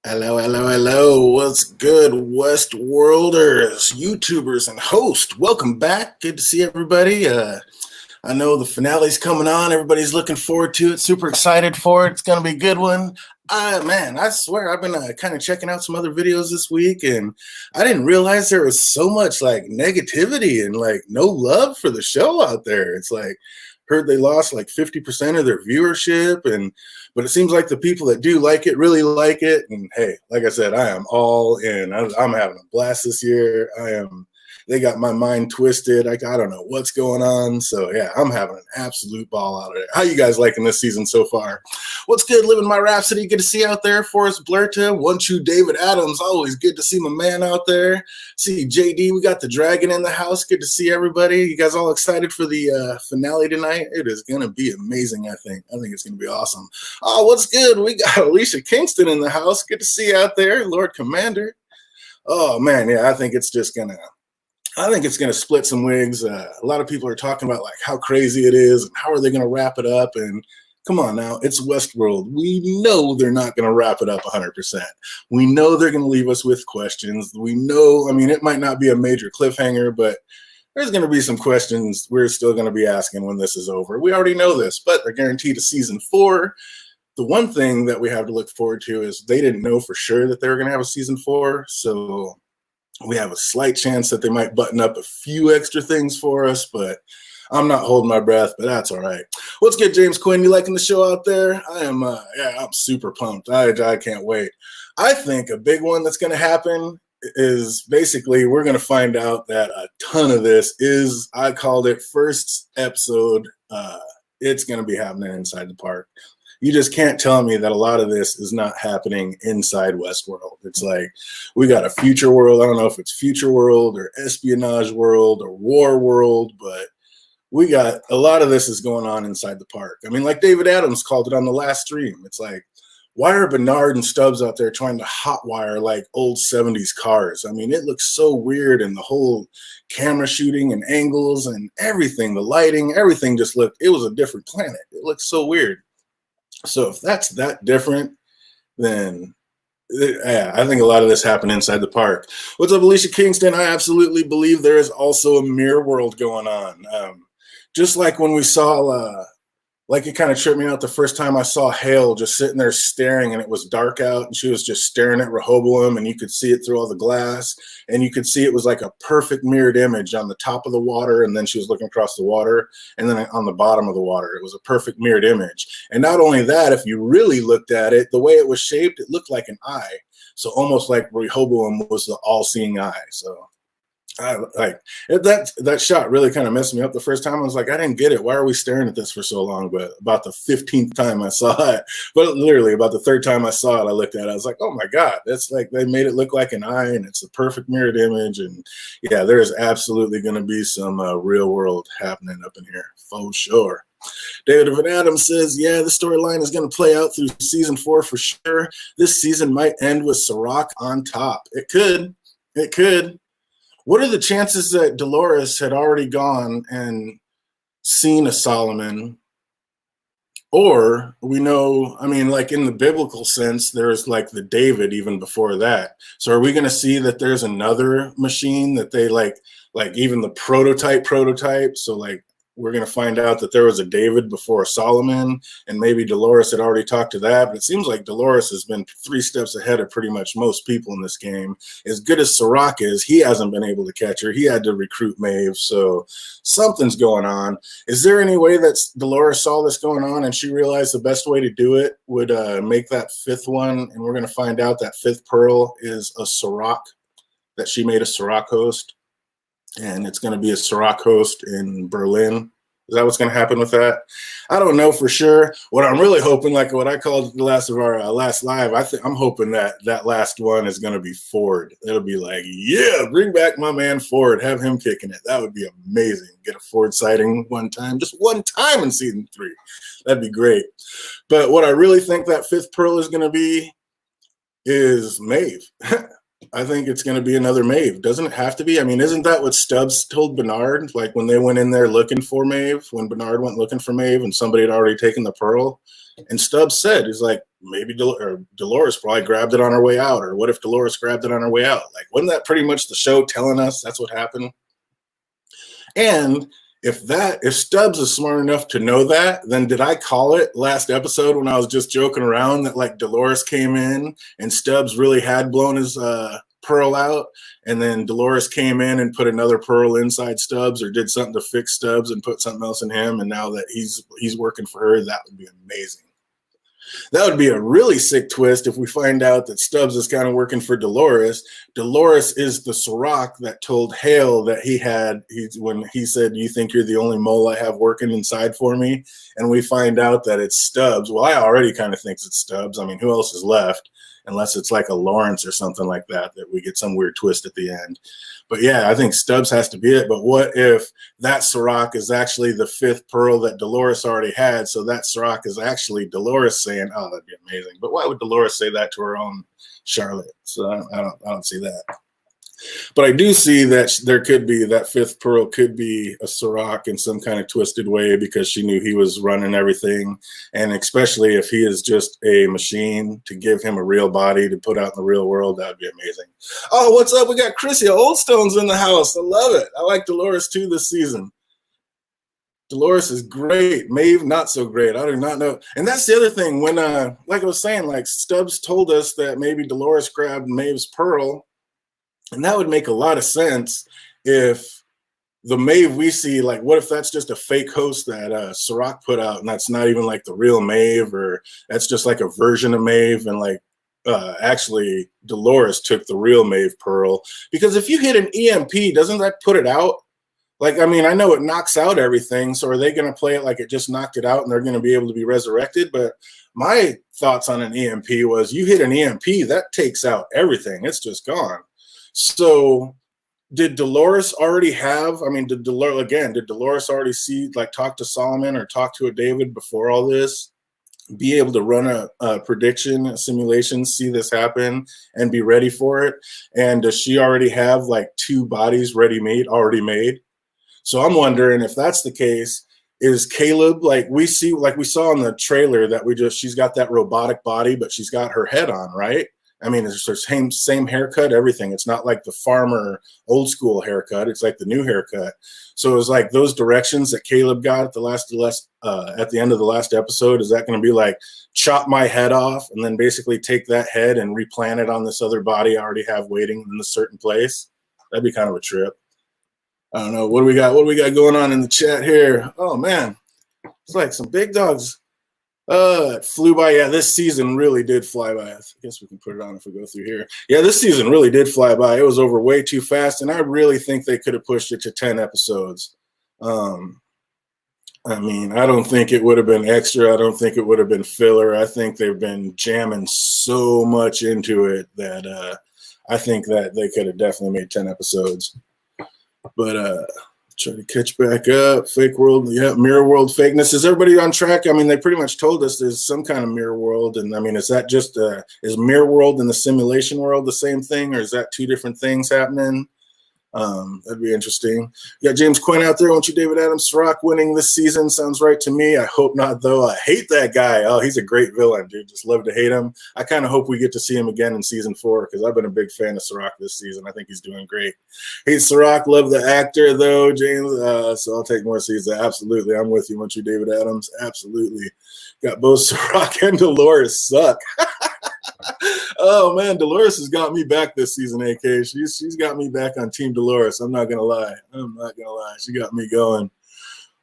Hello, hello, hello. What's good, Westworlders, YouTubers, and hosts? Welcome back. Good to see everybody. I know the finale's coming on. Everybody's looking forward to it. Super excited for it. It's going to be a good one. Man, I swear I've been kind of checking out some other videos this week, and I didn't realize there was so much like negativity and like no love for the show out there. It's like heard they lost like 50% of their viewership, and but it seems like the people that do like it really like it. And hey, like I said, I am all in. I'm having a blast this year. I am. They got my mind twisted. I don't know what's going on. So yeah, I'm having an absolute ball out of it. How you guys liking this season so far? What's good? Living my Rhapsody. Good to see you out there. Forrest Blurta, One True David Adams. Always good to see my man out there. See JD. We got the dragon in the house. Good to see everybody. You guys all excited for the finale tonight? It is gonna be amazing. I think it's gonna be awesome. Oh, what's good? We got Alicia Kingston in the house. Good to see you out there, Lord Commander. Oh man, yeah. I think it's going to split some wigs. A lot of people are talking about like how crazy it is and how are they going to wrap it up. And come on now, it's Westworld. We know they're not going to wrap it up 100%. We know they're going to leave us with questions. We know, I mean, it might not be a major cliffhanger, but there's going to be some questions we're still going to be asking when this is over. We already know this, but they're guaranteed a season 4. The one thing that we have to look forward to is they didn't know for sure that they were going to have a season 4. So we have a slight chance that they might button up a few extra things for us, but I'm not holding my breath, but that's all right. What's good, James Quinn? You liking the show out there? I'm super pumped. I can't wait. I think a big one that's going to happen is basically we're going to find out that a ton of this is, I called it first episode. It's going to be happening inside the park. You just can't tell me that a lot of this is not happening inside Westworld. It's like we got a future world. I don't know if it's future world or espionage world or war world, but we got a lot of this is going on inside the park. I mean, like David Adams called it on the last stream. It's like, why are Bernard and Stubbs out there trying to hotwire like old 70s cars? I mean, it looks so weird, and the whole camera shooting and angles and everything, the lighting, everything just looked, it was a different planet. It looked so weird. So if that's that different, then yeah, I think a lot of this happened inside the park. What's up, Alicia Kingston? I absolutely believe there is also a mirror world going on. Just like when we saw, like it kind of tripped me out the first time I saw Hale just sitting there staring, and it was dark out, and she was just staring at Rehoboam, and you could see it through all the glass, and you could see it was like a perfect mirrored image on the top of the water, and then she was looking across the water, and then on the bottom of the water, it was a perfect mirrored image. And not only that, if you really looked at it, the way it was shaped, it looked like an eye. So almost like Rehoboam was the all-seeing eye. So that shot really kind of messed me up the first time. I was like, I didn't get it. Why are we staring at this for so long? But about the 15th time I saw it, but literally about the 3rd time I saw it, I looked at it. I was like, oh my God, that's like they made it look like an eye, and it's a perfect mirrored image. And yeah, there is absolutely going to be some real world happening up in here for sure. David Van Adams says, yeah, the storyline is going to play out through season 4 for sure. This season might end with Serac on top. It could. It could. What are the chances that Dolores had already gone and seen a Solomon? Or we know, I mean, like in the biblical sense, there's like the David even before that. So are we going to see that there's another machine that they like even the prototype? So like we're going to find out that there was a David before a Solomon, and maybe Dolores had already talked to that. But it seems like Dolores has been 3 steps ahead of pretty much most people in this game. As good as Serac is, he hasn't been able to catch her. He had to recruit Maeve. So something's going on. Is there any way that Dolores saw this going on and she realized the best way to do it would make that 5th one? And we're going to find out that 5th pearl is a Serac, that she made a Serac host. And it's going to be a Serac host in Berlin. Is that what's going to happen with that? I don't know for sure. What I'm really hoping, like what I called the last of our last live, I'm hoping that that last one is going to be Ford. It'll be like, yeah, bring back my man Ford. Have him kicking it. That would be amazing. Get a Ford sighting just one time in season 3. That'd be great. But what I really think that 5th pearl is going to be is Maeve. I think it's going to be another Maeve. Doesn't it have to be? I mean, isn't that what Stubbs told Bernard? Like when they went in there looking for Maeve, when Bernard went looking for Maeve and somebody had already taken the pearl? And Stubbs said, he's like, maybe Dolores probably grabbed it on her way out, or what if Dolores grabbed it on her way out? Like, wasn't that pretty much the show telling us that's what happened? And if Stubbs is smart enough to know that, then did I call it last episode when I was just joking around that like Dolores came in and Stubbs really had blown his pearl out, and then Dolores came in and put another pearl inside Stubbs, or did something to fix Stubbs and put something else in him, and now that he's working for her? That would be amazing. That would be a really sick twist if we find out that Stubbs is kind of working for Dolores. Dolores is the Sirach that told Hale that when he said, "You think you're the only mole I have working inside for me?" And we find out that it's Stubbs. Well, I already kind of think it's Stubbs. I mean, who else is left? Unless it's like a Lawrence or something like that we get some weird twist at the end. But yeah, I think Stubbs has to be it. But what if that Sirach is actually the fifth pearl that Dolores already had? So that Sirach is actually Dolores saying, "Oh, that'd be amazing." But why would Dolores say that to her own Charlotte? So I don't see that. But I do see that there could be that fifth pearl could be a Sirach in some kind of twisted way, because she knew he was running everything. And especially if he is just a machine, to give him a real body to put out in the real world, that would be amazing. Oh, what's up? We got Chrissy Oldstone's in the house. I love it. I like Dolores too this season. Dolores is great. Maeve, not so great. I do not know. And that's the other thing. When, like I was saying, like Stubbs told us that maybe Dolores grabbed Maeve's pearl. And that would make a lot of sense if the Maeve we see, like, what if that's just a fake host that Sirach put out, and that's not even like the real Maeve, or that's just like a version of Maeve, and like actually Dolores took the real Maeve pearl? Because if you hit an EMP, doesn't that put it out? Like, I mean, I know it knocks out everything, so are they going to play it like it just knocked it out and they're going to be able to be resurrected? But my thoughts on an EMP was, you hit an EMP, that takes out everything. It's just gone. So did Dolores already have, I mean, did Dolores already see, like, talk to Solomon or talk to a David before all this, be able to run a prediction, a simulation, see this happen and be ready for it? And does she already have like 2 bodies already made? So I'm wondering if that's the case, is Caleb, like we saw in the trailer that she's got that robotic body, but she's got her head on, right? I mean, it's the same haircut, everything. It's not like the farmer old school haircut. It's like the new haircut. So it was like those directions that Caleb got at the end of the last episode. Is that going to be like, chop my head off and then basically take that head and replant it on this other body I already have waiting in a certain place? That'd be kind of a trip. I don't know. What do we got? What do we got going on in the chat here? Oh man, it's like some big dogs. It flew by. Yeah, this season really did fly by. I guess we can put it on if we go through here. Yeah, this season really did fly by. It was over way too fast, and I really think they could have pushed it to 10 episodes. I mean, I don't think it would have been extra. I don't think it would have been filler. I think they've been jamming so much into it that I think that they could have definitely made 10 episodes. But try to catch back up. Fake world, yeah, mirror world fakeness. Is everybody on track? I mean, they pretty much told us there's some kind of mirror world. And I mean, is that just is mirror world and the simulation world the same thing, or is that 2 different things happening? That'd be interesting. You got James Quinn out there. Won't you, David Adams? Sirach winning this season sounds right to me. I hope not, though. I hate that guy. Oh, he's a great villain, dude. Just love to hate him. I kind of hope we get to see him again in season 4, because I've been a big fan of Sirach this season. I think he's doing great. Hate Sirach. Love the actor, though, James. So I'll take more seasons. Absolutely. I'm with you. Won't you, David Adams? Absolutely. Got both Sirach and Dolores suck. Oh man, Dolores has got me back this season, AK. She's got me back on Team Dolores. I'm not gonna lie. She got me going.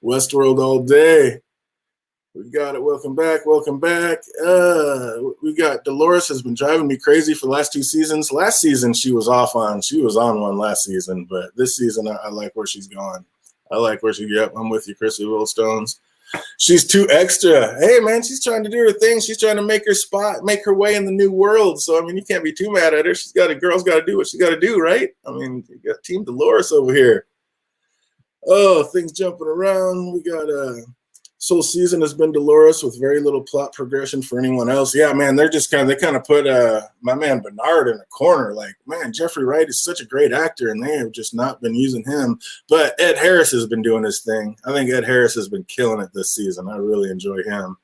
Westworld all day. We got it. Welcome back. We got Dolores has been driving me crazy for the last 2 seasons. Last season she was on one last season, but this season I like where she's going. Yep, I'm with you, Chrissy Willstones. She's too extra. Hey man, she's trying to do her thing. She's trying to make her way in the new world. So I mean, you can't be too mad at her. Girl's got to do what she got to do, right? I mean, you got Team Dolores over here. Oh, things jumping around. We got this whole season has been Dolores with very little plot progression for anyone else. Yeah, man, they kind of put my man Bernard in a corner. Like, man, Jeffrey Wright is such a great actor, and they have just not been using him. But Ed Harris has been doing his thing. I think Ed Harris has been killing it this season. I really enjoy him.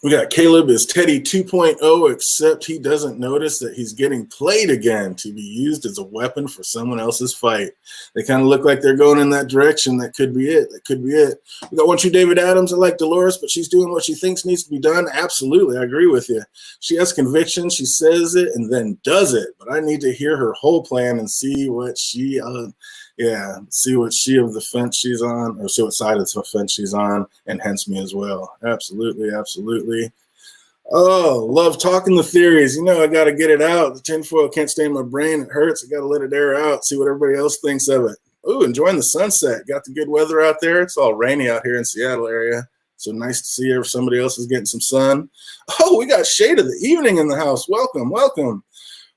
We got Caleb is Teddy 2.0, except he doesn't notice that he's getting played again to be used as a weapon for someone else's fight. They kind of look like they're going in that direction. That could be it. That could be it. We got One True David Adams. I like Dolores, but she's doing what she thinks needs to be done. Absolutely. I agree with you. She has conviction. She says it and then does it. But I need to hear her whole plan and see what see what she of the fence she's on, or see what side of the fence she's on, and hence me as well. Absolutely, absolutely. Oh, love talking the theories. You know, I got to get it out. The tinfoil can't stay in my brain. It hurts. I got to let it air out, see what everybody else thinks of it. Oh, enjoying the sunset. Got the good weather out there. It's all rainy out here in Seattle area. So nice to see if somebody else is getting some sun. Oh, we got shade of the evening in the house. Welcome, welcome.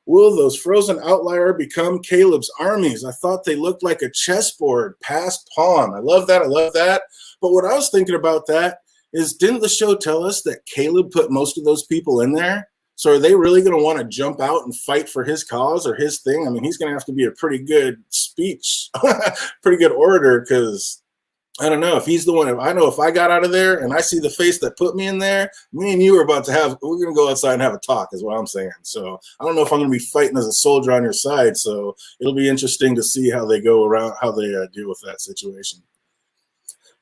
Will those frozen outlier become Caleb's armies? I thought they looked like a chessboard, pass pawn. I love that. I love that. But what I was thinking about that is, didn't the show tell us that Caleb put most of those people in there? So are they really going to want to jump out and fight for his cause or his thing? I mean, he's going to have to be a pretty good speech, pretty good orator, because I don't know if he's the one. I know if I got out of there and I see the face that put me in there, me and you are about to have, we're going to go outside and have a talk is what I'm saying. So I don't know if I'm going to be fighting as a soldier on your side. So it'll be interesting to see how they go around, how they deal with that situation.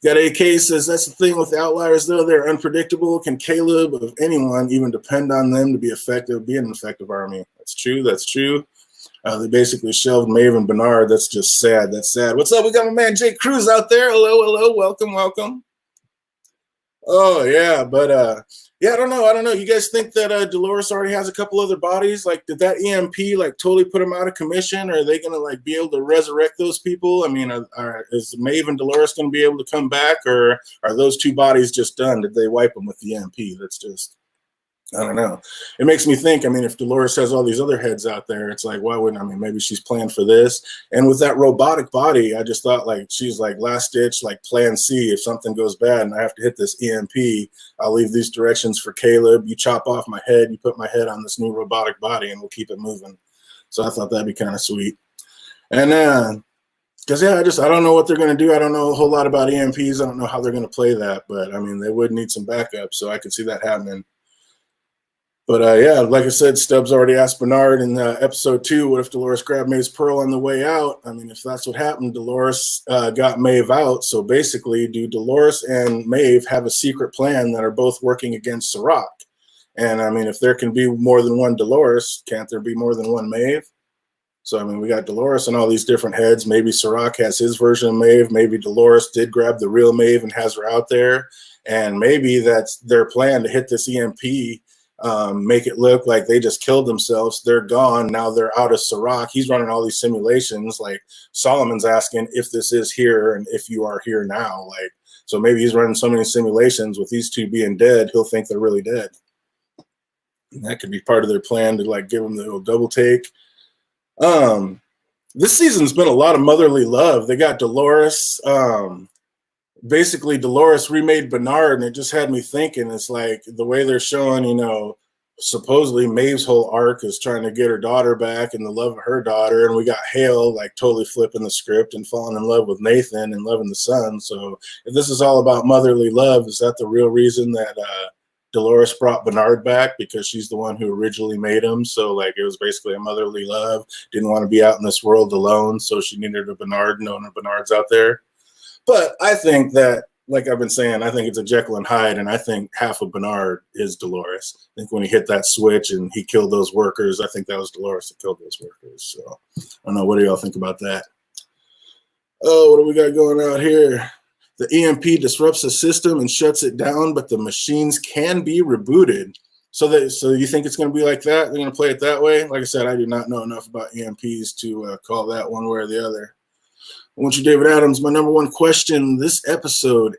Got AK says, that's the thing with the outliers, though. They're unpredictable. Can Caleb, of anyone, even depend on them to be effective, be an effective army? That's true. That's true. They basically shelved Maeve and Bernard. That's just sad. That's sad. What's up? We got my man Jake Cruz out there. Hello, hello. Welcome, welcome. Oh, yeah. But, yeah, I don't know. You guys think that Dolores already has a couple other bodies? Like, did that EMP, like, totally put them out of commission? Or are they going to, like, be able to resurrect those people? I mean, is Maeve and Dolores going to be able to come back? Or are those two bodies just done? Did they wipe them with the EMP? That's just... I don't know. It makes me think, I mean, if Dolores has all these other heads out there, it's like, why wouldn't, I mean, maybe she's planned for this. And with that robotic body, I just thought, like, she's like last ditch, like plan C. If something goes bad and I have to hit this EMP, I'll leave these directions for Caleb. You chop off my head, you put my head on this new robotic body, and we'll keep it moving. So I thought that'd be kind of sweet. And because, yeah, I don't know what they're going to do. I don't know a whole lot about EMPs. I don't know how they're going to play that. But, I mean, they would need some backup, so I could see that happening. But, yeah, like I said, Stubbs already asked Bernard in episode 2, what if Dolores grabbed Maeve's pearl on the way out? I mean, if that's what happened, Dolores got Maeve out. So basically, do Dolores and Maeve have a secret plan that are both working against Serac? And, I mean, if there can be more than one Dolores, can't there be more than one Maeve? So, I mean, we got Dolores and all these different heads. Maybe Serac has his version of Maeve. Maybe Dolores did grab the real Maeve and has her out there. And maybe that's their plan to hit this EMP, make it look like they just killed themselves. They're gone. Now they're out of Serac. He's running all these simulations. Like Solomon's asking if this is here and if you are here now. Like, so maybe he's running so many simulations with these two being dead, he'll think they're really dead. And that could be part of their plan to like give them the little double take. This season's been a lot of motherly love. They got Dolores. Basically Dolores remade Bernard, and it just had me thinking, it's like the way they're showing, you know, supposedly Maeve's whole arc is trying to get her daughter back and the love of her daughter, and we got Hale like totally flipping the script and falling in love with Nathan and loving the son. So if this is all about motherly love, is that the real reason that Dolores brought Bernard back, because she's the one who originally made him? So like it was basically a motherly love, didn't want to be out in this world alone, so she needed a Bernard, knowing a Bernard's out there. But I think that, like I've been saying, I think it's a Jekyll and Hyde, and I think half of Bernard is Dolores. I think when he hit that switch and he killed those workers, I think that was Dolores that killed those workers. So I don't know. What do y'all think about that? Oh, what do we got going out here? The EMP disrupts the system and shuts it down, but the machines can be rebooted. So you think it's going to be like that? They're going to play it that way? Like I said, I do not know enough about EMPs to call that one way or the other. I want you, David Adams, my number one question this episode,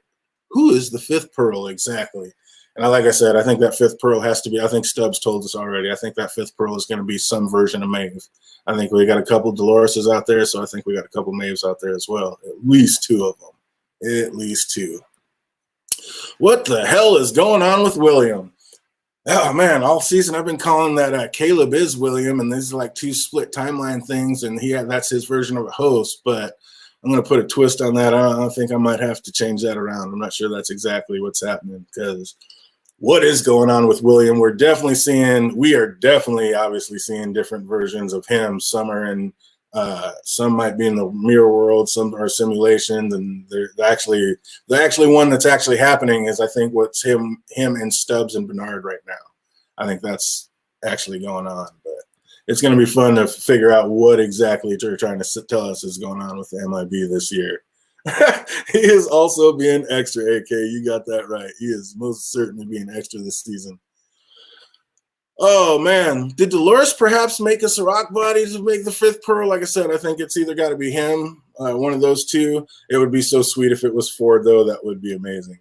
who is the fifth Pearl exactly? And like I said, I think that fifth Pearl has to be, I think Stubbs told us already, I think that fifth Pearl is going to be some version of Maeve. I think we got a couple Doloreses out there, so I think we got a couple Maeves out there as well. At least two of them. At least two. What the hell is going on with William? Oh, man, all season I've been calling that Caleb is William, and these are like two split timeline things, and that's his version of a host, but I'm going to put a twist on that. I think I might have to change that around. I'm not sure that's exactly what's happening, because what is going on with William. We are definitely obviously seeing different versions of him. Some are in, some might be in the mirror world, some are simulations, and the actually one that's actually happening is, I think, what's him and Stubbs and Bernard right now. I think that's actually going on, but it's going to be fun to figure out what exactly they're trying to tell us is going on with the MIB this year. He is also being extra, AK. You got that right. He is most certainly being extra this season. Oh, man. Did Dolores perhaps make us a rock body to make the fifth pearl? Like I said, I think it's either got to be him, one of those two. It would be so sweet if it was Ford, though. That would be amazing.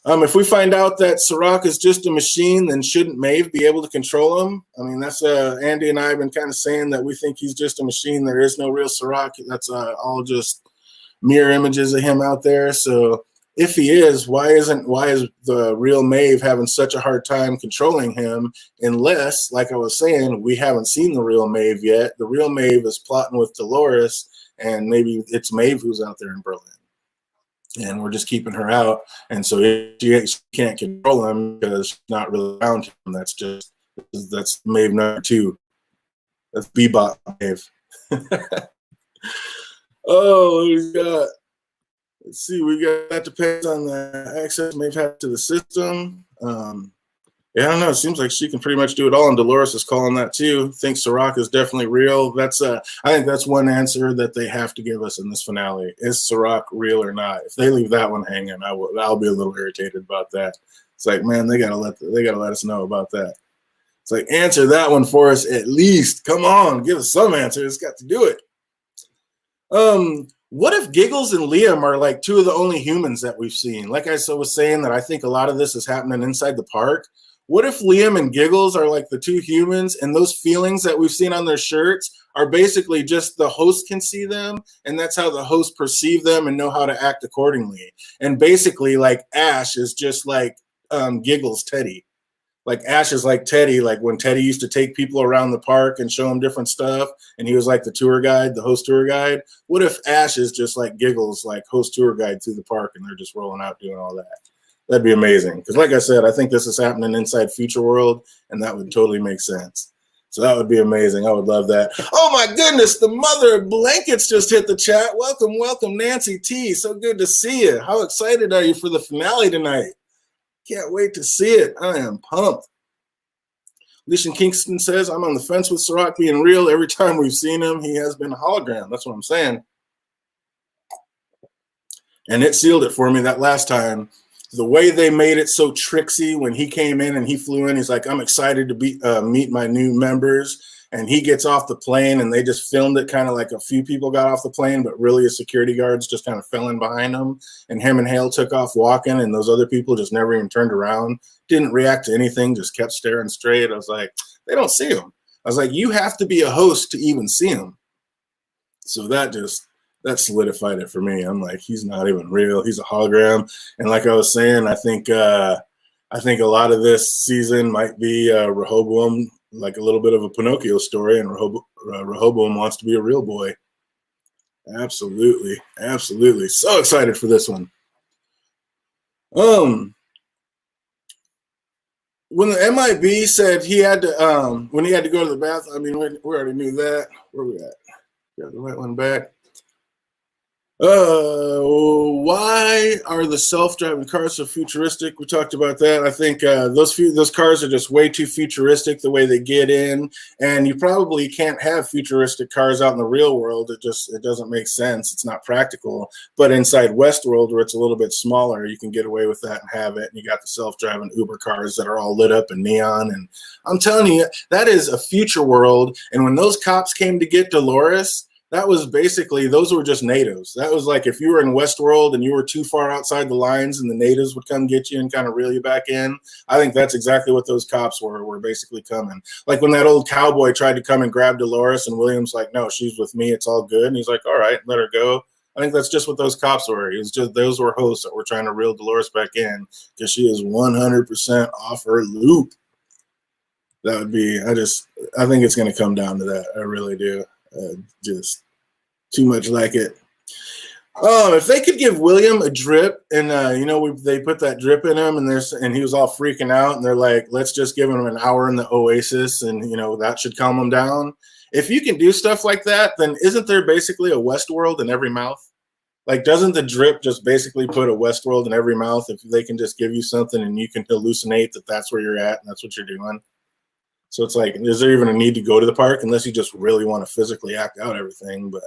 If we find out that Serac is just a machine, then shouldn't Maeve be able to control him? I mean, that's Andy and I have been kind of saying that we think he's just a machine. There is no real Serac. That's all just mirror images of him out there. So if he is, why is the real Maeve having such a hard time controlling him? Unless, like I was saying, we haven't seen the real Maeve yet. The real Maeve is plotting with Dolores, and maybe it's Maeve who's out there in Berlin. And we're just keeping her out. And so she can't control him because she's not really around him. That's Maeve number 2. That's Bebop Maeve. Oh, we got, let's see, that depends on the access Maeve had to the system. Yeah, I don't know. It seems like she can pretty much do it all, and Dolores is calling that too. Thinks Serac is definitely real. I think that's one answer that they have to give us in this finale. Is Serac real or not? If they leave that one hanging, I'll be a little irritated about that. It's like, man, they gotta let us know about that. It's like, answer that one for us at least. Come on, give us some answer. It's got to do it. What if Giggles and Liam are like two of the only humans that we've seen? Like I was saying, that I think a lot of this is happening inside the park. What if Liam and Giggles are like the two humans, and those feelings that we've seen on their shirts are basically just the host can see them, and that's how the host perceive them and know how to act accordingly. And basically, like, Ash is just like Giggles' Teddy. Like, Ash is like Teddy, like when Teddy used to take people around the park and show them different stuff, and he was like the tour guide, the host tour guide. What if Ash is just like Giggles, like host tour guide through the park, and they're just rolling out doing all that? That'd be amazing. Because like I said, I think this is happening inside Future World, and that would totally make sense. So that would be amazing. I would love that. Oh, my goodness. The mother of blankets just hit the chat. Welcome, welcome, Nancy T. So good to see you. How excited are you for the finale tonight? Can't wait to see it. I am pumped. Lishan Kingston says, I'm on the fence with Serac being real. Every time we've seen him, he has been a hologram. That's what I'm saying. And it sealed it for me that last time. The way they made it so tricksy when he came in and he flew in, he's like, I'm excited to meet my new members. And he gets off the plane, and they just filmed it kind of like a few people got off the plane, but really his security guards just kind of fell in behind him. And him and Hale took off walking, and those other people just never even turned around, didn't react to anything, just kept staring straight. I was like, they don't see him. I was like, you have to be a host to even see him. So that solidified it for me. I'm like, he's not even real. He's a hologram. And like I was saying, I think a lot of this season might be Rehoboam, like a little bit of a Pinocchio story, and Rehoboam wants to be a real boy. Absolutely. Absolutely. So excited for this one. When the MIB said he had to, when he had to go to the bathroom, I mean, we already knew that. Where we at? Got the right one back. Why are the self-driving cars so futuristic? We talked about that. I think those cars are just way too futuristic the way they get in, and you probably can't have futuristic cars out in the real world. It doesn't make sense. It's not practical. But inside Westworld, where it's a little bit smaller, you can get away with that and have it. And you got the self-driving Uber cars that are all lit up in neon. And I'm telling you, that is a future world. And when those cops came to get Dolores, that was basically, those were just natives. That was like if you were in Westworld and you were too far outside the lines and the natives would come get you and kind of reel you back in. I think that's exactly what those cops were basically coming. Like when that old cowboy tried to come and grab Dolores, and William's like, no, she's with me. It's all good. And he's like, all right, let her go. I think that's just what those cops were. It was just, those were hosts that were trying to reel Dolores back in because she is 100% off her loop. That would be, I think it's going to come down to that. I really do. Just too much like it. If they could give William a drip, and they put that drip in him, and he was all freaking out, and they're like, let's just give him an hour in the Oasis, and that should calm him down. If you can do stuff like that, then isn't there basically a Westworld in every mouth? Like, doesn't the drip just basically put a Westworld in every mouth if they can just give you something and you can hallucinate that that's where you're at and that's what you're doing? So it's like, is there even a need to go to the park unless you just really want to physically act out everything? But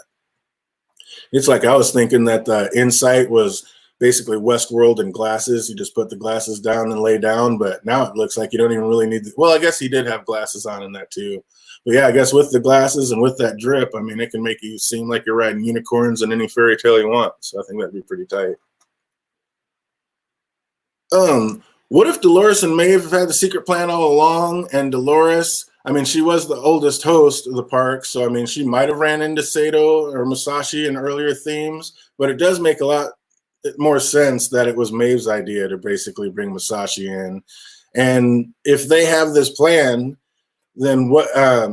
it's like I was thinking that the Insight was basically Westworld and glasses. You just put the glasses down and lay down. But now it looks like you don't even really need well, I guess he did have glasses on in that too. But yeah, I guess with the glasses and with that drip, I mean, it can make you seem like you're riding unicorns in any fairy tale you want. So I think that'd be pretty tight. What if Dolores and Maeve have had the secret plan all along? And Dolores, I mean, she was the oldest host of the park, so I mean, she might have ran into Sato or Musashi in earlier themes, but it does make a lot more sense that it was Maeve's idea to basically bring Musashi in. And if they have this plan, then what? I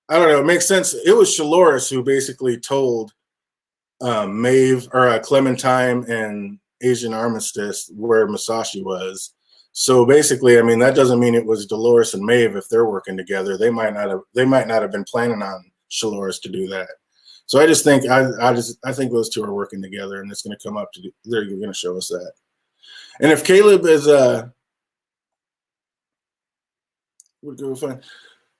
don't know. It makes sense. It was Shaloris who basically told Maeve or Clementine and Asian Armistice where Musashi was. So basically, I mean, that doesn't mean it was Dolores and Maeve if they're working together. They might not have been planning on Shaloris to do that. So I just think I think those two are working together, and it's going to come up to they're going to show us that. And if Caleb is would go fine.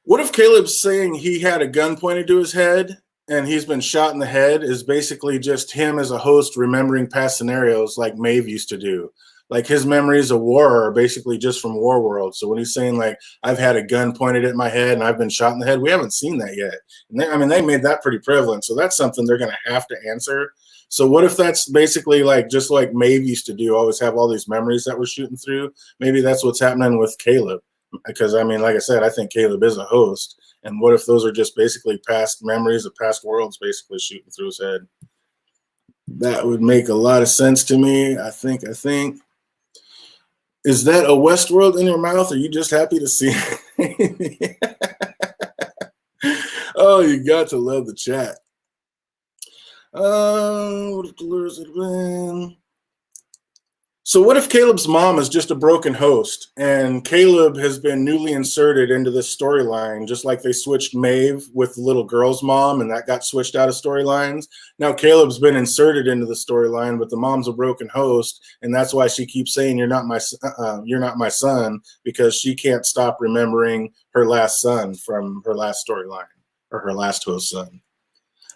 What if Caleb's saying he had a gun pointed to his head and he's been shot in the head is basically just him as a host remembering past scenarios like Maeve used to do? Like his memories of war are basically just from War World. So when he's saying like, I've had a gun pointed at my head and I've been shot in the head, we haven't seen that yet. And they made that pretty prevalent. So that's something they're going to have to answer. So what if that's basically like, just like Maeve used to do, always have all these memories that we're shooting through? Maybe that's what's happening with Caleb. Because I mean, like I said, I think Caleb is a host. And what if those are just basically past memories of past worlds basically shooting through his head? That would make a lot of sense to me. I think. Is that a Westworld in your mouth? Or are you just happy to see it? Oh, you got to love the chat. What if Dolores had been? So what if Caleb's mom is just a broken host and Caleb has been newly inserted into this storyline, just like they switched Maeve with the little girl's mom and that got switched out of storylines? Now Caleb's been inserted into the storyline, but the mom's a broken host, and that's why she keeps saying you're not my son, because she can't stop remembering her last son from her last storyline or her last host son.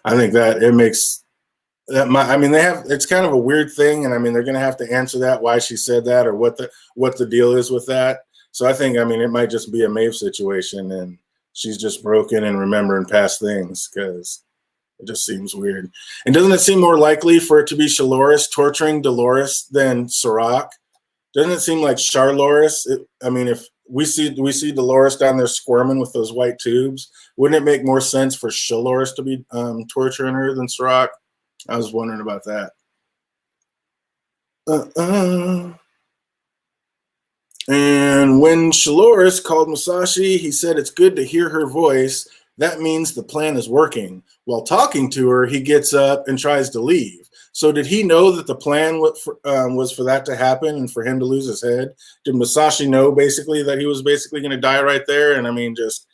I think that it makes I mean, it's kind of a weird thing, and I mean, they're going to have to answer that, why she said that, or what the deal is with that. So I think, I mean, it might just be a Maeve situation, and she's just broken and remembering past things, because it just seems weird. And doesn't it seem more likely for it to be Shaloris torturing Dolores than Serac? Doesn't it seem like Charloris? I mean, if we see Dolores down there squirming with those white tubes, wouldn't it make more sense for Shaloris to be torturing her than Serac? I was wondering about that. And when Shaloris called Musashi, he said it's good to hear her voice. That means the plan is working. While talking to her, he gets up and tries to leave. So did he know that the plan was for that to happen and for him to lose his head? Did Musashi know basically that he was basically going to die right there? And I mean, just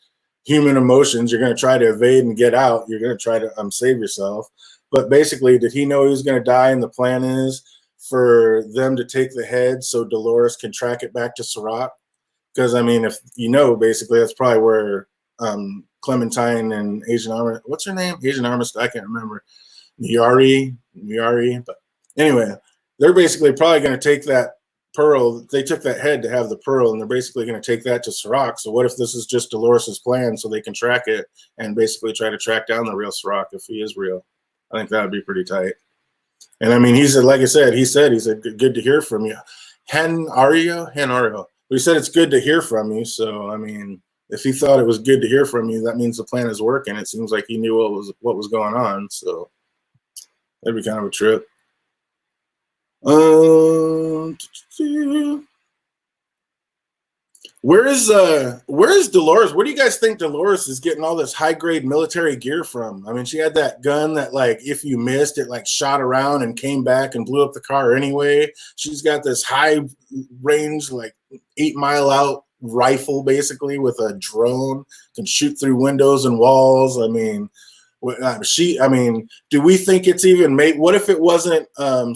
human emotions. You're going to try to evade and get out. You're going to try to save yourself. But basically, did he know he was going to die? And the plan is for them to take the head so Dolores can track it back to Serac. Because, I mean, if you know, basically, that's probably where Clementine and Asian Armor, what's her name? Asian Armist, I can't remember. Miari. But anyway, they're basically probably going to take that pearl. They took that head to have the pearl, and they're basically going to take that to Serac. So what if this is just Dolores's plan so they can track it and basically try to track down the real Serac if he is real? I think that would be pretty tight. And I mean, he said, like I said, he said, good to hear from you. Hen-Ario. But he said it's good to hear from you. So, I mean, if he thought it was good to hear from you, that means the plan is working. It seems like he knew what was going on. So that'd be kind of a trip. Where's Dolores? Where do you guys think Dolores is getting all this high grade military gear from? I mean, she had that gun that, like, if you missed it, like shot around and came back and blew up the car anyway. She's got this high range, like 8 mile out rifle, basically with a drone, can shoot through windows and walls. I mean, do we think it's even made? What if it wasn't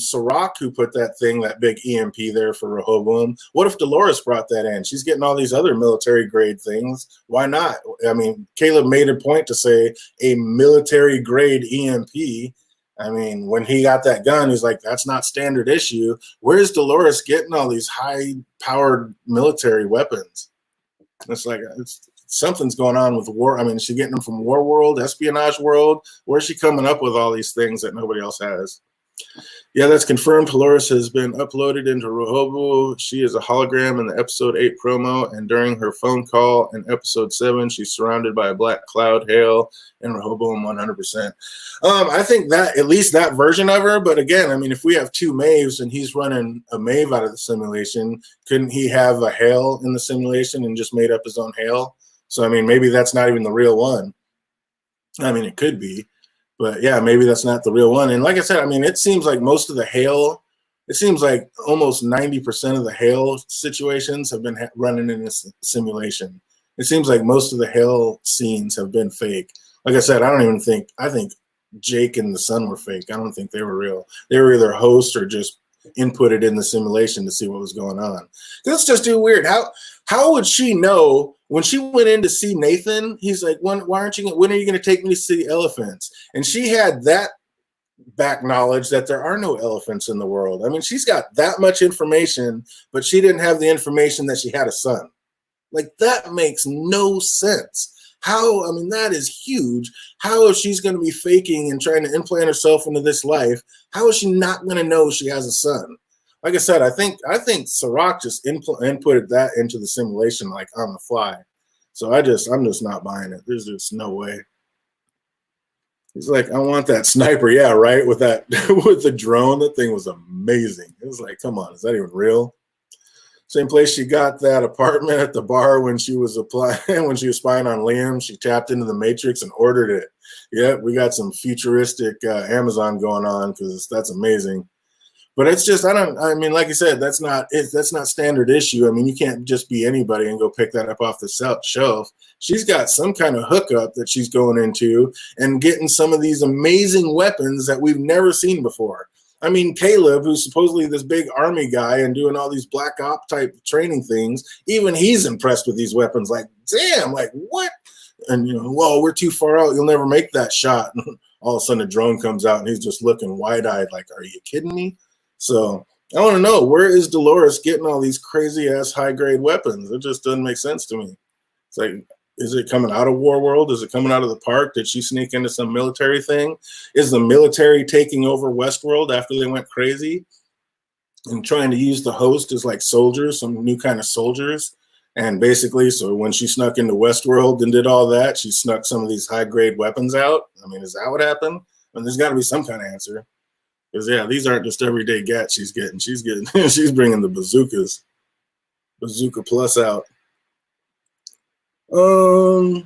Sirach who put that big EMP there for Rehoboam? What if Dolores brought that in? She's getting all these other military grade things. Why not? I mean, Caleb made a point to say a military grade EMP. I mean, when he got that gun, he's like, that's not standard issue. Where's Dolores getting all these high powered military weapons? It's like, something's going on with war. I mean, is she getting them from War World, Espionage World? Where's she coming up with all these things that nobody else has? Yeah, that's confirmed. Dolores has been uploaded into Rehoboam. She is a hologram in the episode 8 promo, and during her phone call in episode 7, she's surrounded by a black cloud hail in Rehoboam 100%. I think that, at least that version of her, but again, I mean, if we have 2 Maves and he's running a Mave out of the simulation, couldn't he have a hail in the simulation and just made up his own hail? So, I mean, maybe that's not even the real one. I mean, it could be. But, yeah, maybe that's not the real one. And like I said, I mean, it seems like most of the hail, it seems like almost 90% of the hail situations have been running in this simulation. It seems like most of the hail scenes have been fake. Like I said, I think Jake and the sun were fake. I don't think they were real. They were either hosts or just inputted in the simulation to see what was going on. That's just too weird. How would she know when she went in to see Nathan? He's like, when are you going to take me to see elephants? And she had that back knowledge that there are no elephants in the world. I mean, she's got that much information, but she didn't have the information that she had a son. Like, that makes no sense. How? I mean, that is huge. How, if she's going to be faking and trying to implant herself into this life, how is she not going to know she has a son? Like I said, I think Sirach just inputted that into the simulation, like, on the fly. So I'm just not buying it. There's just no way. He's like, I want that sniper. Yeah, right. With that, with the drone, that thing was amazing. It was like, come on, is that even real? Same place she got that apartment at the bar when she was when she was spying on Liam. She tapped into the Matrix and ordered it. Yeah, we got some futuristic Amazon going on, because that's amazing. But it's just, I mean, like you said, that's not standard issue. I mean, you can't just be anybody and go pick that up off the shelf. She's got some kind of hookup that she's going into and getting some of these amazing weapons that we've never seen before. I mean, Caleb, who's supposedly this big army guy and doing all these black op type training things, even he's impressed with these weapons. Like, damn, like, what? And, you know, well, we're too far out. You'll never make that shot. And all of a sudden a drone comes out and he's just looking wide-eyed like, are you kidding me? So I want to know, where is Dolores getting all these crazy-ass high-grade weapons? It just doesn't make sense to me. It's like, is it coming out of War World? Is it coming out of the park? Did she sneak into some military thing? Is the military taking over Westworld after they went crazy and trying to use the host as like soldiers, some new kind of soldiers? And basically, so when she snuck into Westworld and did all that, she snuck some of these high-grade weapons out. I mean, is that what happened? I mean, there's got to be some kind of answer. Because, yeah, these aren't just everyday gats she's getting. She's bringing the bazookas. Bazooka Plus out. So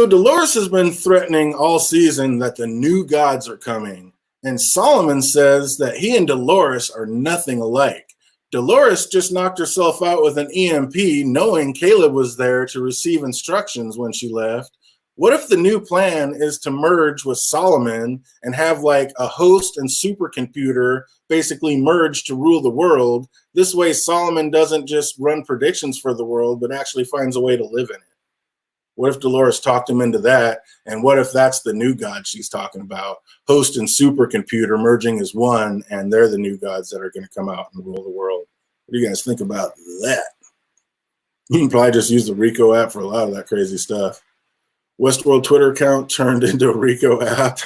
Dolores has been threatening all season that the new gods are coming. And Solomon says that he and Dolores are nothing alike. Dolores just knocked herself out with an EMP, knowing Caleb was there to receive instructions when she left. What if the new plan is to merge with Solomon and have like a host and supercomputer basically merge to rule the world? This way, Solomon doesn't just run predictions for the world, but actually finds a way to live in it. What if Dolores talked him into that? And what if that's the new god she's talking about? Host and supercomputer merging as one, and they're the new gods that are going to come out and rule the world. What do you guys think about that? You can probably just use the Rico app for a lot of that crazy stuff. Westworld Twitter account turned into a Rico app.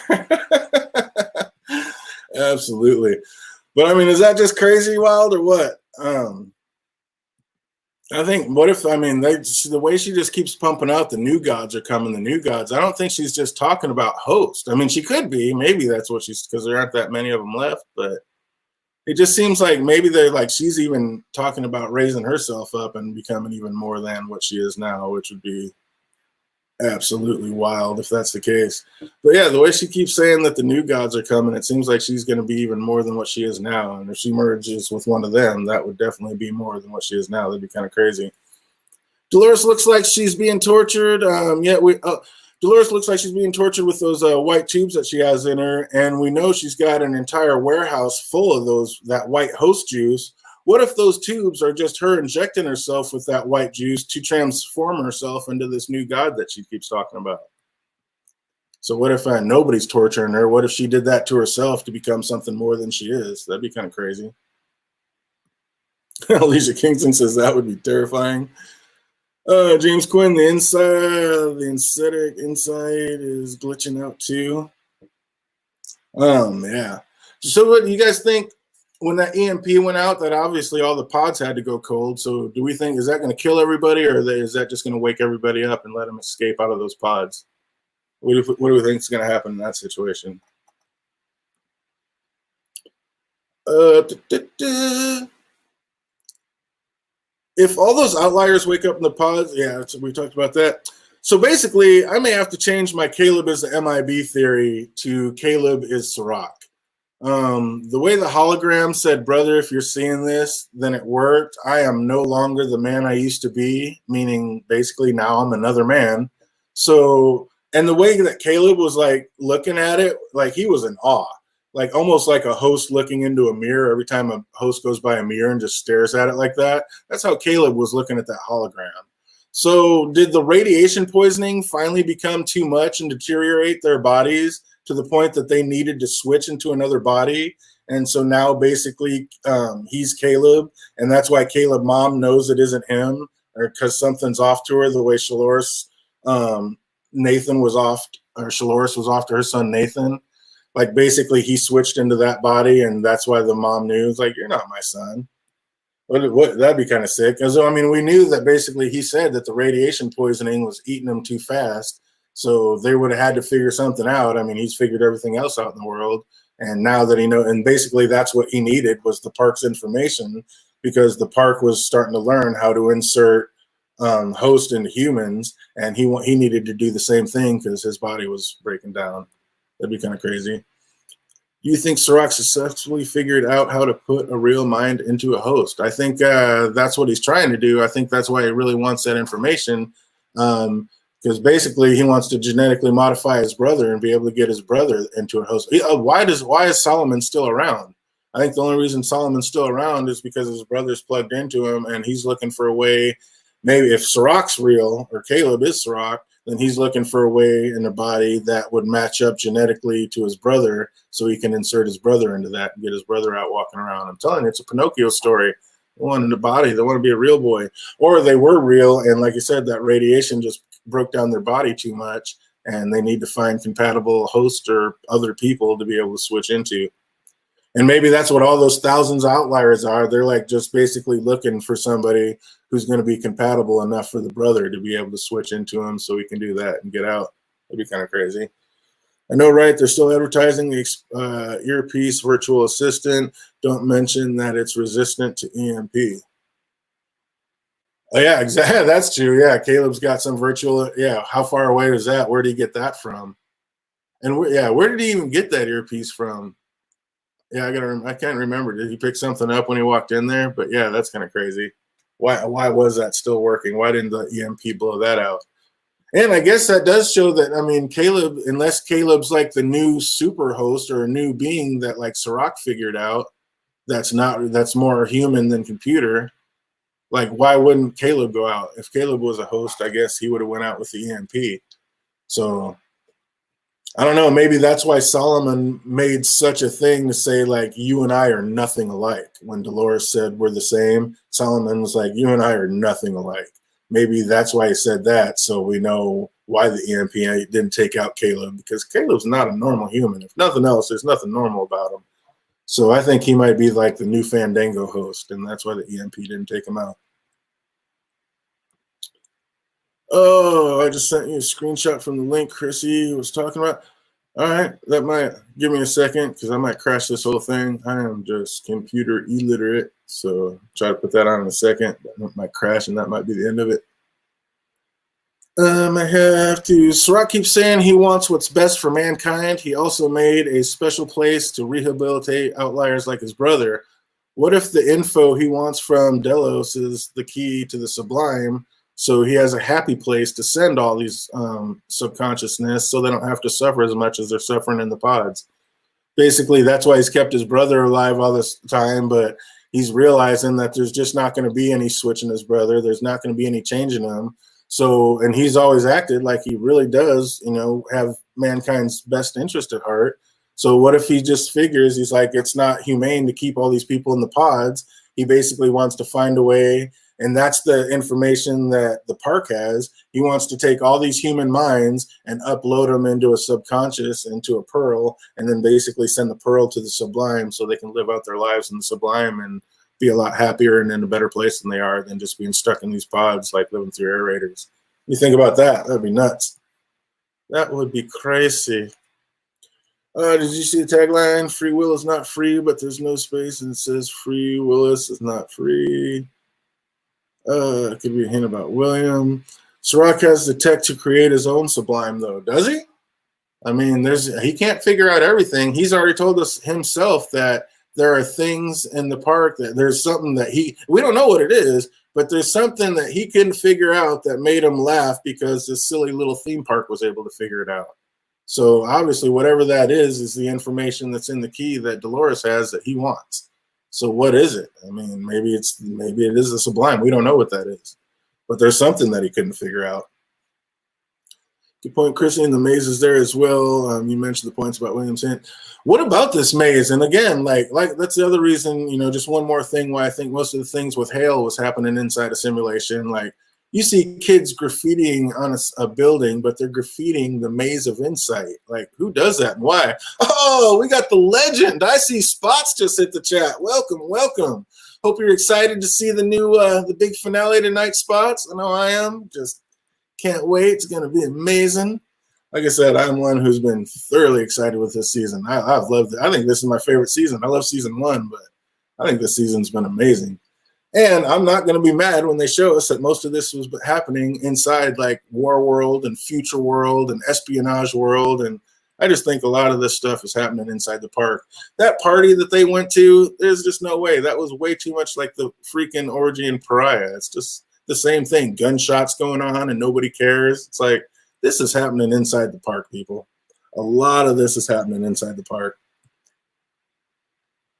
Absolutely. But I mean, is that just crazy wild or what? I think, what if, I mean, the way she just keeps pumping out the new gods are coming, the new gods, I don't think she's just talking about host. I mean, she could be. Maybe that's what she's, because there aren't that many of them left. But it just seems like maybe they're like she's even talking about raising herself up and becoming even more than what she is now, which would be absolutely wild if that's the case. But yeah, the way she keeps saying that the new gods are coming, it seems like she's going to be even more than what she is now. And if she merges with one of them, that would definitely be more than what she is now. That'd be kind of crazy. Dolores looks like she's being tortured. Dolores looks like she's being tortured with those white tubes that she has in her, and we know she's got an entire warehouse full of that white host juice. What if those tubes are just her injecting herself with that white juice to transform herself into this new god that she keeps talking about? So what if nobody's torturing her? What if she did that to herself to become something more than she is? That'd be kind of crazy. Alicia Kingston says that would be terrifying. James Quinn, the anesthetic inside is glitching out too. Yeah. So what do you guys think when that EMP went out, that obviously all the pods had to go cold? So do we think, is that going to kill everybody, or is that just going to wake everybody up and let them escape out of those pods? What do we think is going to happen in that situation? If all those outliers wake up in the pods, yeah, we talked about that. So basically, I may have to change my Caleb is the MIB theory to Caleb is Sirach. The way the hologram said, brother, if you're seeing this, then it worked. I am no longer the man I used to be, meaning basically now I'm another man. So, and the way that Caleb was like looking at it, like he was in awe. Like almost like a host looking into a mirror every time a host goes by a mirror and just stares at it like that. That's how Caleb was looking at that hologram. So did the radiation poisoning finally become too much and deteriorate their bodies to the point that they needed to switch into another body? And so now basically he's Caleb, and that's why Caleb mom knows it isn't him, or because something's off to her, the way Shaloris Nathan was off, or Shaloris was off to her son Nathan. Like basically he switched into that body, and that's why the mom knew. It's like, you're not my son. What that'd be kind of sick. Because I mean, we knew that basically he said that the radiation poisoning was eating him too fast. So they would have had to figure something out. I mean, he's figured everything else out in the world. And now that he knows, and basically that's what he needed was the park's information, because the park was starting to learn how to insert host into humans, and he needed to do the same thing because his body was breaking down. That'd be kind of crazy. You think Sirach successfully figured out how to put a real mind into a host? I think that's what he's trying to do. I think that's why he really wants that information, because basically he wants to genetically modify his brother and be able to get his brother into a host. Why is Solomon still around? I think the only reason Solomon's still around is because his brother's plugged into him, and he's looking for a way. Maybe if Sirach's real, or Caleb is Sirach, then he's looking for a way in the body that would match up genetically to his brother, so he can insert his brother into that and get his brother out walking around. I'm telling you, it's a Pinocchio story. They want in the body. They want to be a real boy. Or they were real, and like you said, that radiation just broke down their body too much, and they need to find compatible hosts or other people to be able to switch into. And maybe that's what all those thousands of outliers are. They're like just basically looking for somebody who's going to be compatible enough for the brother to be able to switch into him so he can do that and get out. That'd be kind of crazy. I know, right? They're still advertising the earpiece virtual assistant. Don't mention that it's resistant to EMP. Oh, yeah, exactly. That's true. Yeah, Caleb's got some virtual. Yeah, how far away is that? Where did he get that from? And where did he even get that earpiece from? Yeah, I can't remember. Did he pick something up when he walked in there? But yeah, that's kind of crazy. Why was that still working? Why didn't the EMP blow that out? And I guess that does show that, I mean, Caleb, unless Caleb's like the new super host or a new being that like Sirach figured out, that's more human than computer. Like, why wouldn't Caleb go out? If Caleb was a host, I guess he would have went out with the EMP. So I don't know. Maybe that's why Solomon made such a thing to say, like, you and I are nothing alike. When Dolores said we're the same, Solomon was like, you and I are nothing alike. Maybe that's why he said that, so we know why the EMP didn't take out Caleb, because Caleb's not a normal human. If nothing else, there's nothing normal about him. So I think he might be like the new Fandango host, and that's why the EMP didn't take him out. Oh, I just sent you a screenshot from the link Chrissy was talking about. All right, that might give me a second because I might crash this whole thing. I am just computer illiterate, so try to put that on in a second. That might crash, and that might be the end of it. I have to. Sirach keeps saying he wants what's best for mankind. He also made a special place to rehabilitate outliers like his brother. What if the info he wants from Delos is the key to the sublime? So he has a happy place to send all these subconsciousness so they don't have to suffer as much as they're suffering in the pods. Basically, that's why he's kept his brother alive all this time, but he's realizing that there's just not going to be any switching his brother. There's not going to be any changing him. So, and he's always acted like he really does, have mankind's best interest at heart. So what if he just figures, he's like, it's not humane to keep all these people in the pods. He basically wants to find a way, and that's the information that the park has. He wants to take all these human minds and upload them into a subconscious, into a pearl, and then basically send the pearl to the sublime so they can live out their lives in the sublime and be a lot happier and in a better place than they are than just being stuck in these pods like living through aerators. You think about that, that'd be nuts. That would be crazy. Did you see the tagline? Free will is not free, but there's no space, and it says free Willis is not free. It could be a hint about William. Sirach has the tech to create his own sublime, though, does he? I mean, he can't figure out everything. He's already told us himself that there are things in the park that there's something that we don't know what it is, but there's something that he couldn't figure out that made him laugh because this silly little theme park was able to figure it out. So obviously, whatever that is the information that's in the key that Dolores has that he wants. So what is it? I mean, maybe it is the sublime. We don't know what that is, but there's something that he couldn't figure out. Good point, Christian. The maze is there as well. You mentioned the points about William's hint. What about this maze? And again, like that's the other reason, just one more thing why I think most of the things with Hale was happening inside a simulation. Like you see kids graffitiing on a building, but they're graffitiing the maze of insight. Like who does that and why? Oh, we got the legend. I see Spots just hit the chat. Welcome, welcome. Hope you're excited to see the new, the big finale tonight, Spots. I know I am. Just can't wait. It's going to be amazing. Like I said, I'm one who's been thoroughly excited with this season. I've loved it. I think this is my favorite season. I love season 1, but I think this season's been amazing. And I'm not going to be mad when they show us that most of this was happening inside like War World and Future World and Espionage World. And I just think a lot of this stuff is happening inside the park. That party that they went to, there's just no way. That was way too much like the freaking Orgy and Pariah. It's just the same thing. Gunshots going on and nobody cares. It's like, this is happening inside the park, people. A lot of this is happening inside the park.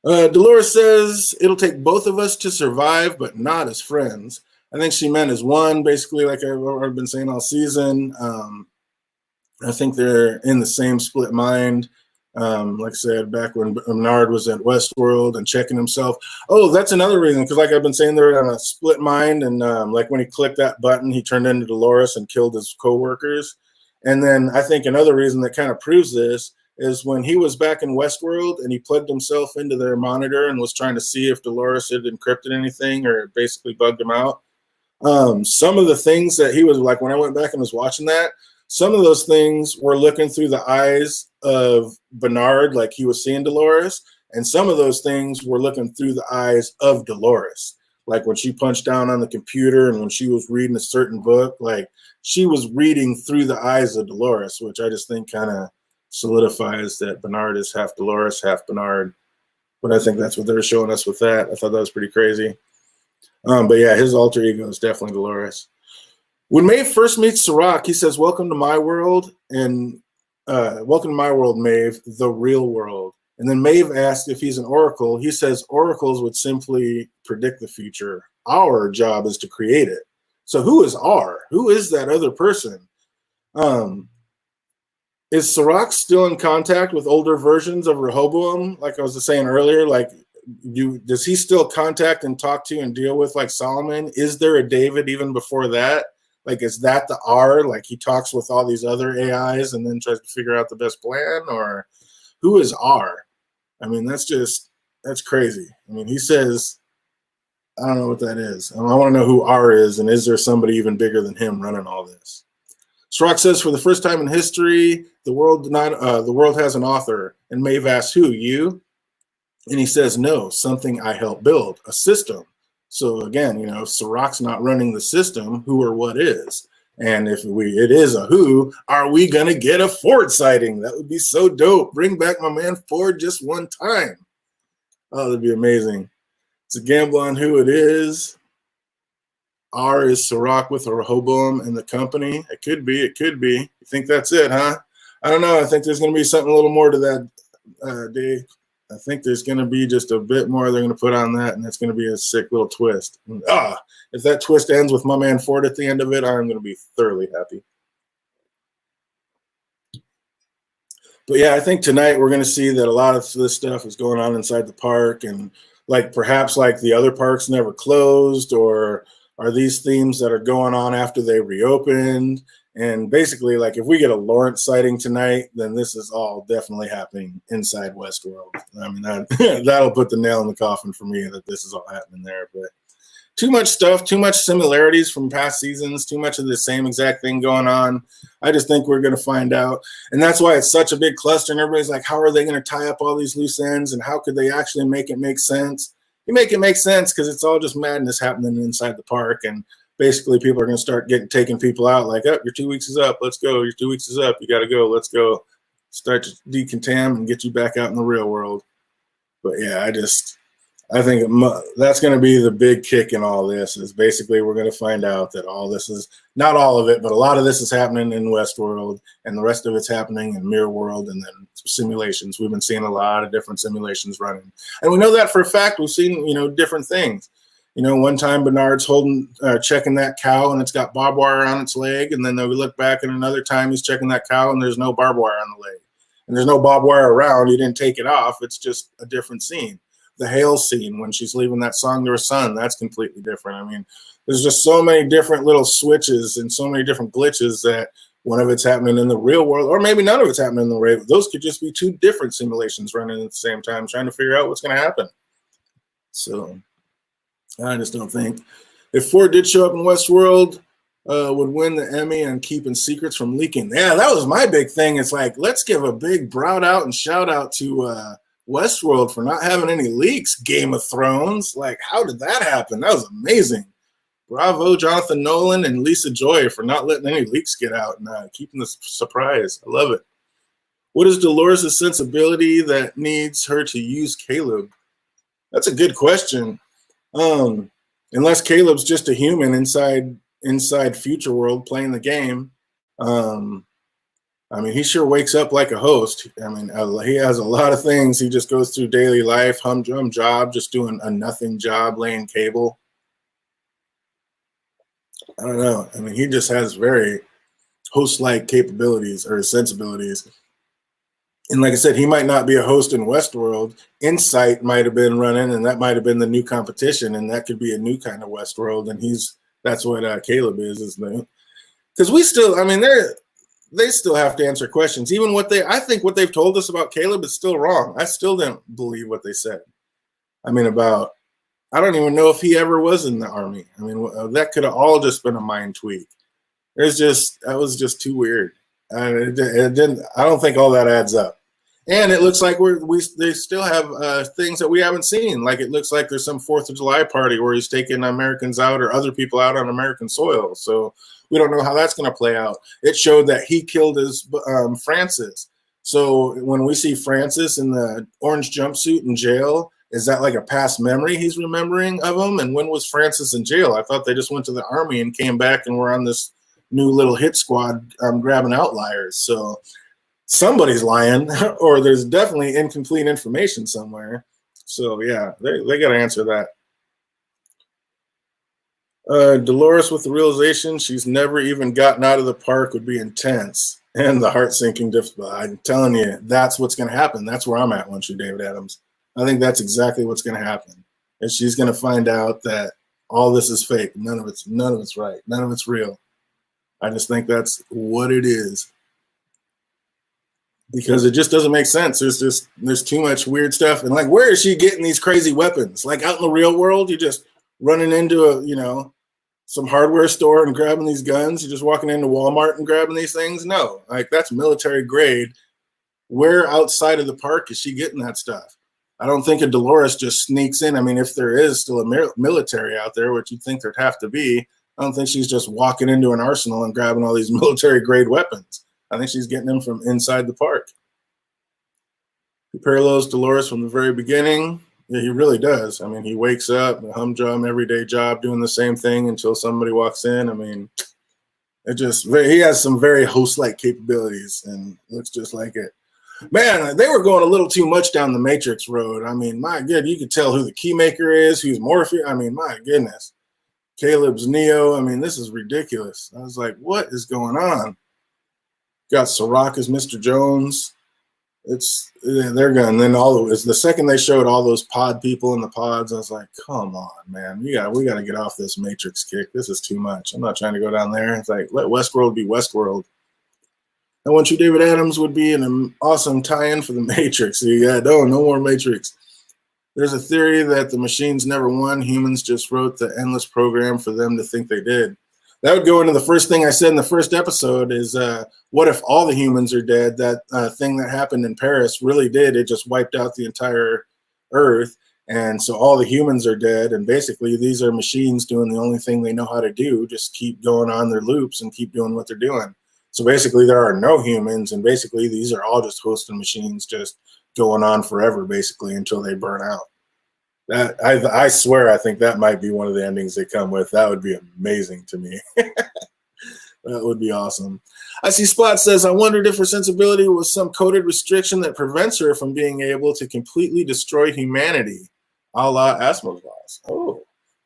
Dolores says it'll take both of us to survive, but not as friends. I think she meant as one, basically, like I've been saying all season. I think they're in the same split mind. Like I said, back when Bernard was at Westworld and checking himself. Oh, that's another reason, because like I've been saying, they're on a split mind. And like when he clicked that button, he turned into Dolores and killed his coworkers. And then I think another reason that kind of proves this is when he was back in Westworld and he plugged himself into their monitor and was trying to see if Dolores had encrypted anything or basically bugged him out. Some of the things that he was like, when I went back and was watching that, some of those things were looking through the eyes of Bernard, like he was seeing Dolores. And some of those things were looking through the eyes of Dolores. Like when she punched down on the computer and when she was reading a certain book, like she was reading through the eyes of Dolores, which I just think kind of solidifies that Bernard is half Dolores, half Bernard. But I think that's what they were showing us with that. I thought that was pretty crazy. But yeah, his alter ego is definitely Dolores. When Maeve first meets Sirach, he says, "Welcome to my world," and "Welcome to my world, Maeve, the real world." And then Maeve asks if he's an oracle. He says oracles would simply predict the future. Our job is to create it. So who is R? Who is that other person? Is Sirach still in contact with older versions of Rehoboam? Like I was saying earlier, like does he still contact and talk to and deal with like Solomon? Is there a David even before that? Like, is that the R? Like he talks with all these other AIs and then tries to figure out the best plan? Or who is R? I mean, that's crazy. I mean, he says, I don't know what that is. I want to know who R is, and is there somebody even bigger than him running all this? Srock says, for the first time in history, the world has an author. And Maeve asks, who, you? And he says, no, something I helped build, a system. So again, if Sirach's not running the system, who or what is? And if it is a who, are we going to get a Ford sighting? That would be so dope. Bring back my man Ford just one time. Oh, that'd be amazing. It's a gamble on who it is. R is Sirach with a Rehoboam and the company. It could be. You think that's it, huh? I don't know. I think there's going to be something a little more to that, Dave. I think there's going to be just a bit more they're going to put on that, and it's going to be a sick little twist. If that twist ends with my man Ford at the end of it, I'm going to be thoroughly happy. But yeah, I think tonight we're going to see that a lot of this stuff is going on inside the park, and perhaps the other parks never closed, or are these themes that are going on after they reopened. And basically, if we get a Lawrence sighting tonight, then this is all definitely happening inside Westworld. I mean, that'll put the nail in the coffin for me that this is all happening there. But too much stuff, too much similarities from past seasons, too much of the same exact thing going on. I just think we're going to find out. And that's why it's such a big cluster. And everybody's like, how are they going to tie up all these loose ends? And how could they actually make it make sense? You make it make sense because it's all just madness happening inside the park. And basically people are going to start taking people out your 2 weeks is up. Let's go. Your 2 weeks is up. You got to go. Let's go. Start to decontam and get you back out in the real world. But yeah, I think that's going to be the big kick in all this is basically we're going to find out that all this is, not all of it, but a lot of this is happening in Westworld and the rest of it's happening in Mirror World and then simulations. We've been seeing a lot of different simulations running. And we know that for a fact. We've seen, different things. One time Bernard's checking that cow and it's got barbed wire on its leg. And then we look back and another time he's checking that cow and there's no barbed wire on the leg. And there's no barbed wire around. He didn't take it off. It's just a different scene. The hail scene when she's leaving that song to her son, that's completely different. I mean, there's just so many different little switches and so many different glitches that one of it's happening in the real world, or maybe none of it's happening in the real world. Those could just be two different simulations running at the same time, trying to figure out what's going to happen. So I just don't think. If Ford did show up in Westworld, would win the Emmy on keeping secrets from leaking. Yeah, that was my big thing. It's let's give a big broad out and shout out to Westworld for not having any leaks. Game of Thrones, how did that happen? That was amazing. Bravo, Jonathan Nolan and Lisa Joy for not letting any leaks get out and keeping the surprise. I love it. What is Dolores' sensibility that needs her to use Caleb? That's a good question. Unless Caleb's just a human inside Future World playing the game. He sure wakes up like a host. He has a lot of things. He just goes through daily life, humdrum job, just doing a nothing job, laying cable. I don't know. He just has very host-like capabilities or sensibilities. And like I said, he might not be a host in Westworld. Insight might have been running, and that might have been the new competition, and that could be a new kind of Westworld. And that's what Caleb is because we still, they still have to answer questions. Even I think what they've told us about Caleb is still wrong. I still don't believe what they said. I don't even know if he ever was in the army. That could have all just been a mind tweak. That was just too weird. It didn't. I don't think all that adds up. And it looks like they still have things that we haven't seen. It looks like there's some 4th of July party where he's taking Americans out or other people out on American soil. So we don't know how that's going to play out. It showed that he killed his Francis. So when we see Francis in the orange jumpsuit in jail, is that a past memory he's remembering of him? And when was Francis in jail? I thought they just went to the army and came back and were on this new little hit squad grabbing outliers. So somebody's lying, or there's definitely incomplete information somewhere. So yeah, they got to answer that. Dolores with the realization she's never even gotten out of the park would be intense, and the heart-sinking difficult. I'm telling you, that's what's going to happen. That's where I'm at once you're David Adams. I think that's exactly what's going to happen. And she's going to find out that all this is fake. None of it's right. None of it's real. I just think that's what it is. Because it just doesn't make sense. There's too much weird stuff. And where is she getting these crazy weapons? Out in the real world, you're just running into some hardware store and grabbing these guns. You're just walking into Walmart and grabbing these things. No, like that's military grade. Where outside of the park is she getting that stuff? I don't think a Dolores just sneaks in. I mean, if there is still a military out there, which you'd think there'd have to be, I don't think she's just walking into an arsenal and grabbing all these military grade weapons. I think she's getting them from inside the park. He parallels Dolores from the very beginning. Yeah, he really does. I mean, he wakes up, a humdrum, everyday job, doing the same thing until somebody walks in. I mean, he has some very host-like capabilities and looks just like it. Man, they were going a little too much down the Matrix road. I mean, my good, you could tell who the Keymaker is, who's Morpheus. I mean, my goodness. Caleb's Neo. I mean, this is ridiculous. I was like, what is going on? Got Sirach as Mr. Jones. They're going. Then the second they showed all those pod people in the pods, I was like, come on, man. We got to get off this Matrix kick. This is too much. I'm not trying to go down there. It's like, let Westworld be Westworld. I want you, David Adams would be an awesome tie-in for the Matrix. So no more Matrix. There's a theory that the machines never won. Humans just wrote the endless program for them to think they did. That would go into the first thing I said in the first episode is what if all the humans are dead? That thing that happened in Paris really did. It just wiped out the entire Earth. And so all the humans are dead. And basically these are machines doing the only thing they know how to do, just keep going on their loops and keep doing what they're doing. So basically there are no humans, and basically these are all just hosting machines just going on forever, basically, until they burn out. That I swear I think that might be one of the endings they come with. That would be amazing to me. That would be awesome. I see Spot says, I wondered if her sensibility was some coded restriction that prevents her from being able to completely destroy humanity, a la Asimo's laws. Oh.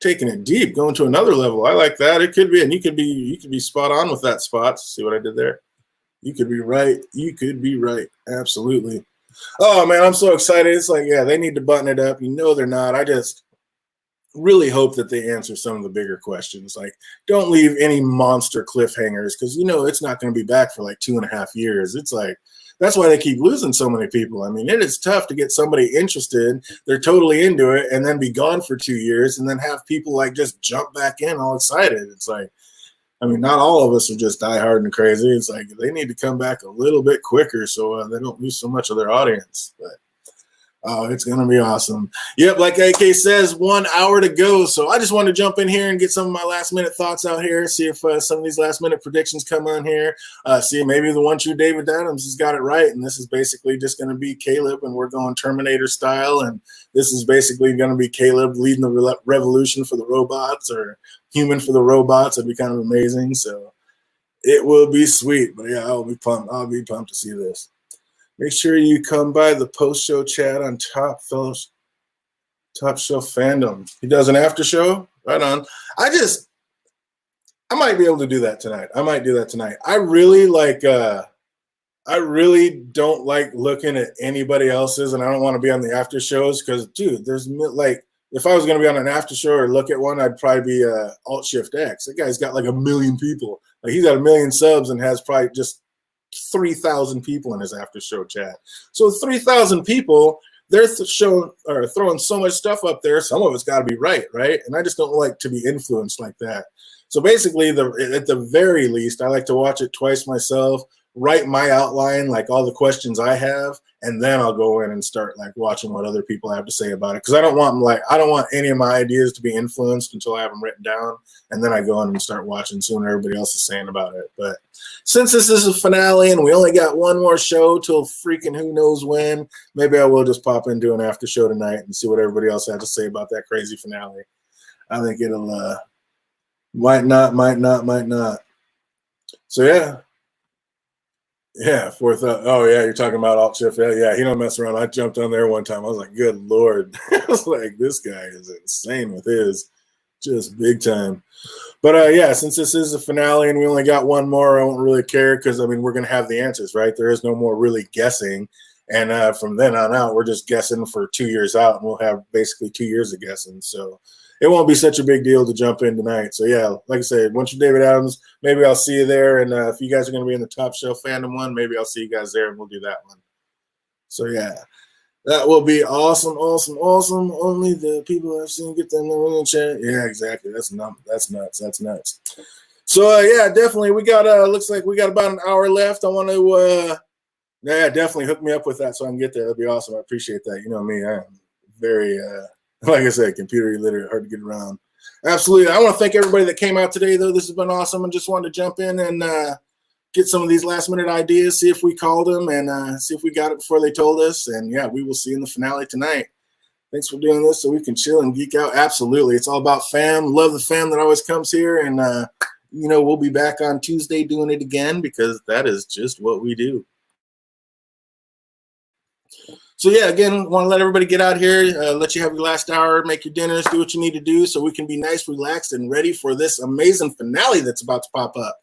Taking it deep, going to another level. I like that. It could be, and you could be spot on with that, Spot. See what I did there? You could be right. You could be right. Absolutely. Oh man, I'm so excited. It's like, yeah, they need to button it up. You know they're not. I just really hope that they answer some of the bigger questions. Like, don't leave any monster cliffhangers because it's not going to be back for like 2.5 years. It's like, that's why they keep losing so many people. I mean, it is tough to get somebody interested. They're totally into it and then be gone for 2 years and then have people like just jump back in all excited. It's like, I mean, not all of us are just diehard and crazy. It's like they need to come back a little bit quicker so they don't lose so much of their audience. But oh, it's going to be awesome. Yep, like AK says, 1 hour to go. So I just want to jump in here and get some of my last-minute thoughts out here, see if some of these last-minute predictions come on here. See, maybe the one true David Adams has got it right, and this is basically just going to be Caleb, and we're going Terminator style, and this is basically going to be Caleb leading the revolution for the robots or human for the robots. It'd be kind of amazing. So it will be sweet. But, yeah, I'll be pumped. I'll be pumped to see this. Make sure you come by the post-show chat on Top Shelf Fandom. He does an after show? Right on. I might be able to do that tonight. I might do that tonight. I really don't like looking at anybody else's, and I don't want to be on the after shows because, dude, there's like, if I was going to be on an after show or look at one, I'd probably be Alt-Shift-X. That guy's got like 1 million people. Like, he's got 1 million subs and has probably just 3,000 people in his after show chat. So 3,000 people, they're throwing so much stuff up there. Some of it's got to be right? And I just don't like to be influenced like that. So basically, at the very least, I like to watch it twice myself, write my outline, like all the questions I have, and then I'll go in and start like watching what other people have to say about it. Because I don't want any of my ideas to be influenced until I have them written down, and then I go in and start watching, seeing what everybody else is saying about it. But since this is a finale and we only got one more show till freaking who knows when, maybe I will just pop into an after show tonight and see what everybody else had to say about that crazy finale. I think it'll might not. So yeah. Yeah, fourth. Oh yeah, you're talking about Alt-Shift. Yeah, he don't mess around. I jumped on there one time. I was like, good Lord. I was like, this guy is insane with his, just big time. But yeah, since this is a finale and we only got one more, I won't really care because, I mean, we're going to have the answers, right? There is no more really guessing. And from then on out, we're just guessing for 2 years out, and we'll have basically 2 years of guessing. So it won't be such a big deal to jump in tonight. So yeah, like I said, once you're David Adams, maybe I'll see you there. And if you guys are going to be in the Top Shelf Fandom one, maybe I'll see you guys there and we'll do that one. So yeah. That will be awesome, awesome, awesome. Only the people I've seen get them in the chat. Yeah, exactly. That's nuts. That's nuts. That's nuts. So yeah, definitely. We got looks like we got about an hour left. I want to yeah, definitely hook me up with that so I can get there. That'd be awesome. I appreciate that. You know me, I am very like I said, computer illiterate, hard to get around. Absolutely. I want to thank everybody that came out today, though. This has been awesome. And just wanted to jump in and get some of these last minute ideas, see if we called them, and see if we got it before they told us. And yeah, we will see you in the finale tonight. Thanks for doing this so we can chill and geek out. Absolutely. It's all about fam. Love the fam that always comes here. And, we'll be back on Tuesday doing it again because that is just what we do. So yeah, again, want to let everybody get out here, let you have your last hour, make your dinners, do what you need to do so we can be nice, relaxed, and ready for this amazing finale that's about to pop up.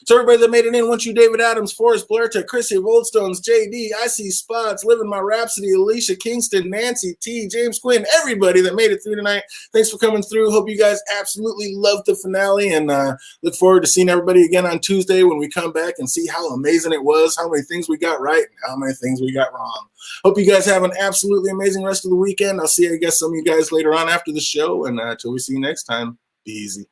So everybody that made it in, want you, David Adams, Forrest Blurta, Chrissy of Oldstones, JD, I See Spots, Living My Rhapsody, Alicia Kingston, Nancy T, James Quinn, everybody that made it through tonight. Thanks for coming through. Hope you guys absolutely loved the finale, and look forward to seeing everybody again on Tuesday when we come back and see how amazing it was, how many things we got right, and how many things we got wrong. Hope you guys have an absolutely amazing rest of the weekend. I'll see, I guess, some of you guys later on after the show, and until we see you next time, be easy.